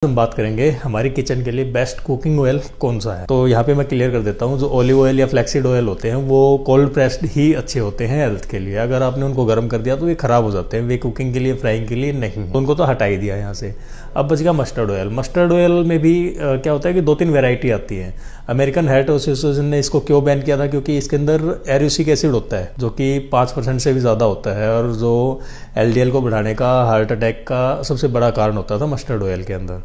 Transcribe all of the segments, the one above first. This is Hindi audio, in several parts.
हम बात करेंगे हमारी किचन के लिए बेस्ट कुकिंग ऑयल कौन सा है। तो यहाँ पे मैं क्लियर कर देता हूँ, जो ऑलिव ऑयल या फ्लैक्सीड ऑयल होते हैं वो कोल्ड प्रेस्ड ही अच्छे होते हैं हेल्थ के लिए। अगर आपने उनको गर्म कर दिया तो ये खराब हो जाते हैं, वे कुकिंग के लिए फ्राइंग के लिए नहीं, तो उनको तो हटा ही दिया यहाँ से। अब बच गया मस्टर्ड ऑयल। मस्टर्ड ऑयल में भी क्या होता है कि 2-3 वेराइटी आती है। अमेरिकन हार्ट एसोसिएशन ने इसको क्यों बैन किया था, क्योंकि इसके अंदर एरुसिक एसिड होता है जो कि 5% से भी ज़्यादा होता है, और जो LDL को बढ़ाने का, हार्ट अटैक का सबसे बड़ा कारण होता था मस्टर्ड ऑयल के अंदर।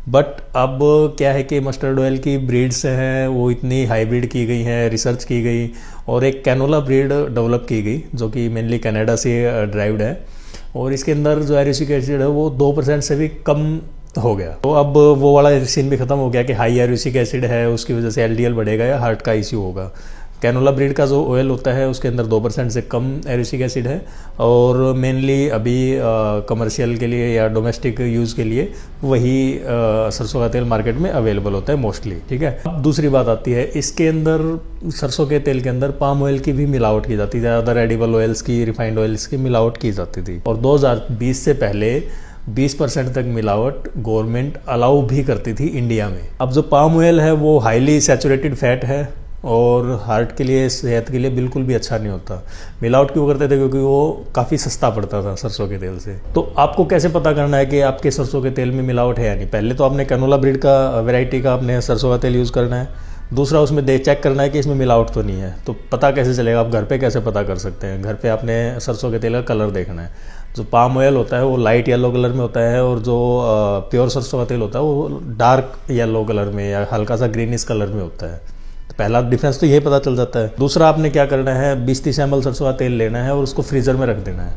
बट अब क्या है कि मस्टर्ड ऑयल की ब्रीड्स हैं वो इतनी हाइब्रिड की गई हैं, रिसर्च की गई, और एक कैनोला ब्रीड डेवलप की गई जो कि मेनली कनाडा से ड्राइव्ड है, और इसके अंदर जो एरुसिक एसिड है वो 2% से भी कम हो गया। तो अब वो वाला सीन भी खत्म हो गया कि हाई एरुसिक एसिड है उसकी वजह से LDL बढ़ेगा या हार्ट का इश्यू होगा। कैनोला ब्रीड का जो ऑयल होता है उसके अंदर 2% से कम एरुसिक एसिड है, और मेनली अभी कमर्शियल के लिए या डोमेस्टिक यूज़ के लिए वही सरसों का तेल मार्केट में अवेलेबल होता है मोस्टली। ठीक है, अब दूसरी बात आती है, इसके अंदर सरसों के तेल के अंदर पाम ऑयल की भी मिलावट की जाती थी, अदर एडिबल ऑयल्स की, रिफाइंड ऑयल्स की मिलावट की जाती थी, और 2020 से पहले 20% तक मिलावट गवर्नमेंट अलाउ भी करती थी इंडिया में। अब जो पाम ऑयल है वो हाईली सैचुरेटेड फैट है और हार्ट के लिए, सेहत के लिए बिल्कुल भी अच्छा नहीं होता। मिलावट क्यों करते थे? क्योंकि वो काफ़ी सस्ता पड़ता था सरसों के तेल से। तो आपको कैसे पता करना है कि आपके सरसों के तेल में मिलावट है या नहीं? पहले तो आपने कैनोला ब्रीड का, वैरायटी का आपने सरसों का तेल यूज़ करना है। दूसरा, उसमें चेक करना है कि इसमें मिलावट तो नहीं है। तो पता कैसे चलेगा? आप घर पे कैसे पता कर सकते हैं? घर पे आपने सरसों के तेल का कलर देखना है। जो पाम ऑयल होता है वो लाइट येलो कलर में होता है, और जो प्योर सरसों का तेल होता है वो डार्क येलो कलर में या हल्का सा ग्रीनिश कलर में होता है। पहला डिफरेंस तो यही पता चल जाता है। दूसरा, आपने क्या करना है, 20-30 ml सरसों का तेल लेना है और उसको फ्रीज़र में रख देना है।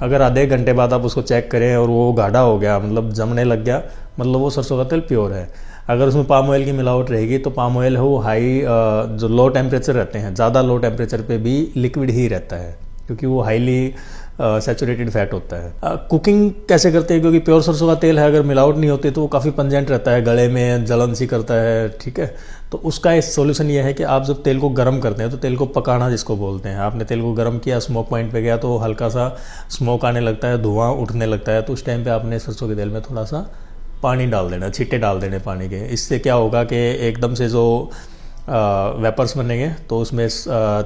अगर आधे घंटे बाद आप उसको चेक करें और वो गाढ़ा हो गया, मतलब जमने लग गया, मतलब वो सरसों का तेल प्योर है। अगर उसमें पाम ऑयल की मिलावट रहेगी तो पाम ऑयल है वो हाई, जो लो टेम्परेचर रहते हैं, ज़्यादा लो टेम्परेचर पे भी लिक्विड ही रहता है, क्योंकि वो हाईली सैचुरेटेड फैट होता है। कुकिंग कैसे करते हैं? क्योंकि प्योर सरसों का तेल है, अगर मिलावट नहीं होती तो वो काफ़ी पंजेंट रहता है, गले में जलन सी करता है। ठीक है, तो उसका एक सोल्यूशन ये है कि आप जब तेल को गर्म करते हैं, तो तेल को पकाना जिसको बोलते हैं, आपने तेल को गर्म किया, स्मोक पॉइंट पे गया तो हल्का सा स्मोक आने लगता है, धुआं उठने लगता है, तो उस टाइम पे आपने सरसों के तेल में थोड़ा सा पानी डाल देना, छींटे डाल देने पानी के। इससे क्या होगा कि एकदम से जो वेपर्स बनेंगे तो उसमें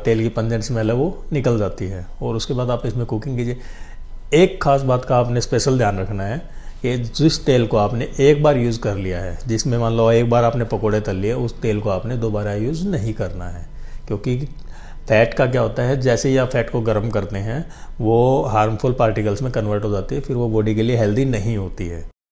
तेल की पंजेंट स्मेल है वो निकल जाती है, और उसके बाद आप इसमें कुकिंग कीजिए। एक खास बात का आपने स्पेशल ध्यान रखना है कि जिस तेल को आपने एक बार यूज़ कर लिया है, जिसमें मान लो एक बार आपने पकोड़े तल लिए, उस तेल को आपने दोबारा यूज़ नहीं करना है। क्योंकि फैट का क्या होता है, जैसे ही आप फैट को गर्म करते हैं वो हार्मफुल पार्टिकल्स में कन्वर्ट हो जाती है, फिर वो बॉडी के लिए हेल्दी नहीं होती है।